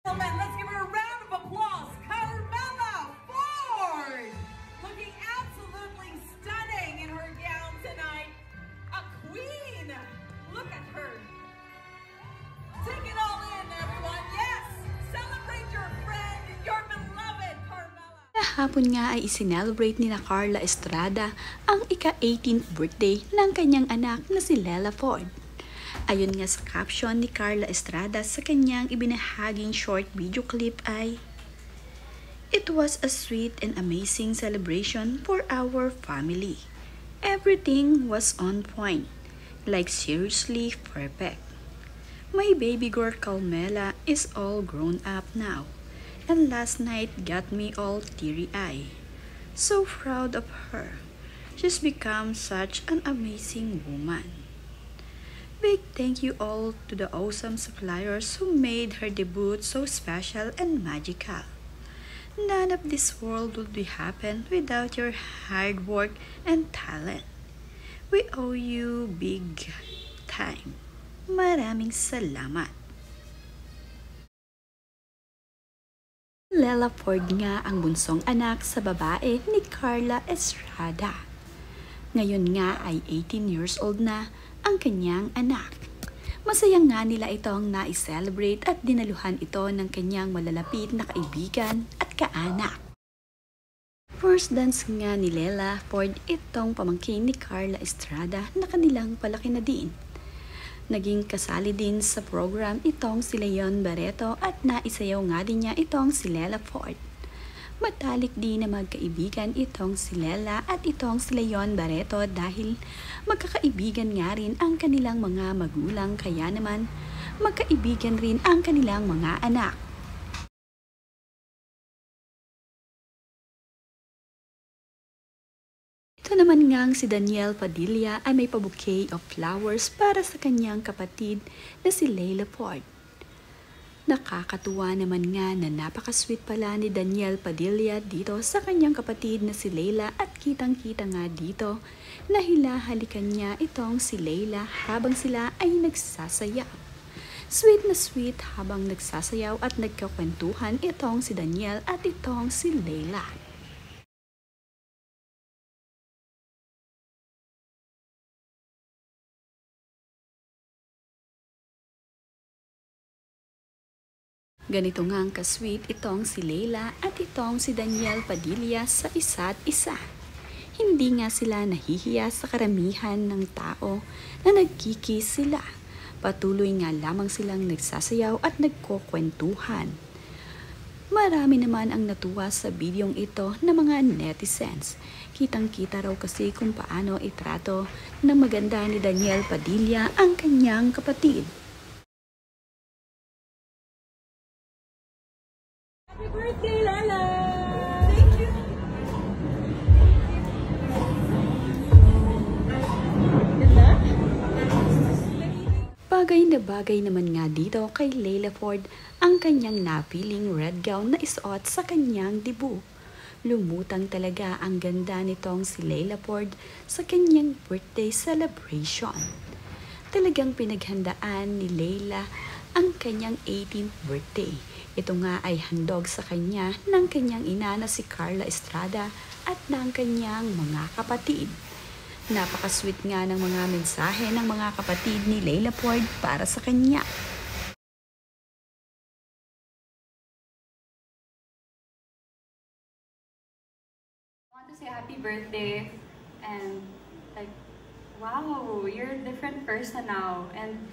Let's give her a round of applause. Carmela Ford, looking absolutely stunning in her gown tonight. A queen. Look at her. Take it all in, everyone. Yes, celebrate your friend, your beloved Carmela. Kahapon nga ay isinelebrate ni na Carla Estrada ang ika-18th birthday ng kanyang anak na si Lela Ford. Ayon nga sa caption ni Carla Estrada sa kanyang ibinahaging short video clip ay, "It was a sweet and amazing celebration for our family. Everything was on point, like seriously perfect. My baby girl Carmela is all grown up now, and last night got me all teary-eyed. So proud of her. She's become such an amazing woman. Big thank you all to the awesome suppliers who made her debut so special and magical. None of this world would be happen without your hard work and talent. We owe you big time. Maraming salamat." Lela Ford nga ang bunsong anak sa babae ni Carla Estrada. Ngayon nga ay 18 years old na ang kanyang anak. Masaya nga nila itong na-celebrate at dinaluhan ito ng kanyang malalapit na kaibigan at kaanak. First dance nga ni Lela Ford itong pamangkin ni Carla Estrada na kanilang palaki na din. Naging kasali din sa program itong si Leon Barreto at naisayaw nga din niya itong si Lela Ford. Matalik din na magkaibigan itong si Lela at itong si Leon Barreto dahil magkakaibigan nga rin ang kanilang mga magulang, kaya naman magkaibigan rin ang kanilang mga anak. Ito naman ngang si Daniel Padilla ay may pa-bouquet of flowers para sa kanyang kapatid na si Lela Ford. Nakakatuwa naman nga na napaka-sweet pala ni Daniel Padilla dito sa kanyang kapatid na si Lela at kitang-kita nga dito na hilahalikan niya itong si Lela habang sila ay nagsasayaw. Sweet na sweet habang nagsasayaw at nagkakwentuhan itong si Daniel at itong si Lela. Ganito nga ang ka-sweet itong si Lela at itong si Daniel Padilla sa isa't isa. Hindi nga sila nahihiya sa karamihan ng tao na nagkikis sila. Patuloy nga lamang silang nagsasayaw at nagkukwentuhan. Marami naman ang natuwa sa bidyong ito ng mga netizens. Kitang-kita raw kasi kung paano itrato ng maganda ni Daniel Padilla ang kanyang kapatid. Happy birthday, Lela! Thank you! Ganda? Bagay na bagay naman nga dito kay Lela Ford ang kanyang napiling red gown na isuot sa kanyang debut. Lumutang talaga ang ganda nitong si Lela Ford sa kanyang birthday celebration. Talagang pinaghandaan ni Lela ang kanyang 18th birthday. Ito nga ay handog sa kanya ng kanyang ina na si Carla Estrada at ng kanyang mga kapatid. Napaka-sweet nga ng mga mensahe ng mga kapatid ni Lela Ford para sa kanya. I want to say happy birthday and like, wow, you're a different person now. And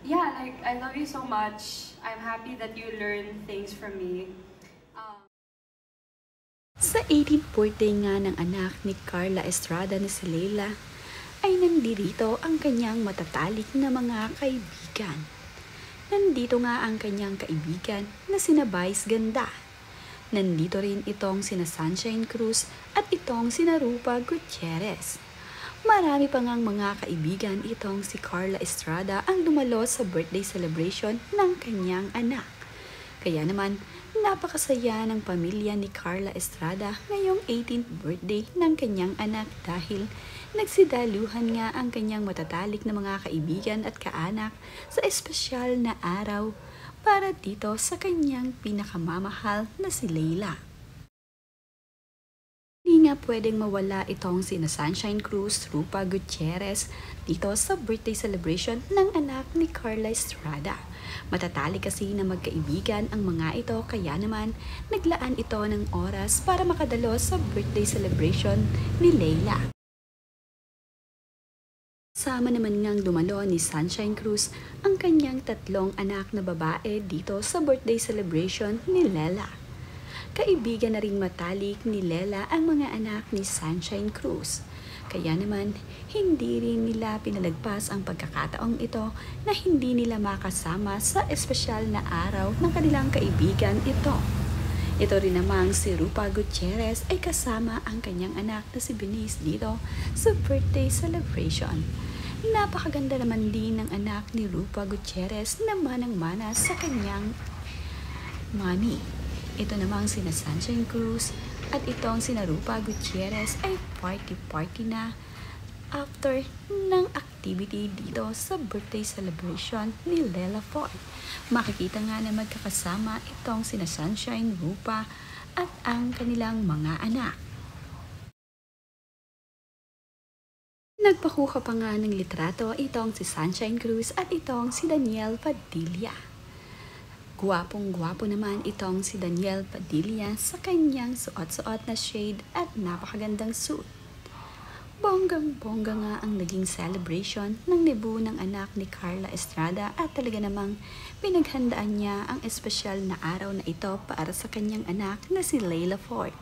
yeah, like, I love you so much. I'm happy that you learn things from me. Sa 18th birthday nga ng anak ni Carla Estrada na si Lela, ay nandirito ang kanyang matatalik na mga kaibigan. Nandito nga ang kanyang kaibigan na sina Vice Ganda. Nandito rin itong sina Sunshine Cruz at itong sina Rupa Gutierrez. Marami pa ngang mga kaibigan itong si Carla Estrada ang dumalo sa birthday celebration ng kanyang anak. Kaya naman, napakasaya ng pamilya ni Carla Estrada ngayong 18th birthday ng kanyang anak dahil nagsidaluhan nga ang kanyang matatalik na mga kaibigan at kaanak sa espesyal na araw para dito sa kanyang pinakamamahal na si Leila. Hindi nga pwedeng mawala itong sina Sunshine Cruz, Rupa Gutierrez dito sa birthday celebration ng anak ni Carla Estrada. Matatalik kasi na magkaibigan ang mga ito kaya naman naglaan ito ng oras para makadalo sa birthday celebration ni Leila. Sama naman ngang dumalo ni Sunshine Cruz ang kanyang 3 anak na babae dito sa birthday celebration ni Lela. Kaibigan na ring matalik ni Lela ang mga anak ni Sunshine Cruz. Kaya naman, hindi rin nila pinalagpas ang pagkakataong ito na hindi nila makasama sa espesyal na araw ng kanilang kaibigan ito. Ito rin namang si Rupa Gutierrez ay kasama ang kanyang anak na si Benice dito sa birthday celebration. Napakaganda naman din ng anak ni Rupa Gutierrez na manang-mana sa kanyang mommy. Ito namang sina Sunshine Cruz at itong sina Rupa Gutierrez ay party-party na after ng activity dito sa birthday celebration ni Lela Ford. Makikita nga na magkakasama itong sina Sunshine, Rupa at ang kanilang mga anak. Nagpakuha pa nga ng litrato itong si Sunshine Cruz at itong si Daniel Padilla. Guwapong-guwapo naman itong si Daniel Padilla sa kanyang suot-suot na shade at napakagandang suit. Bonggang-bongga nga ang naging celebration ng debut ng anak ni Carla Estrada at talaga namang pinaghandaan niya ang espesyal na araw na ito para sa kanyang anak na si Leila Ford.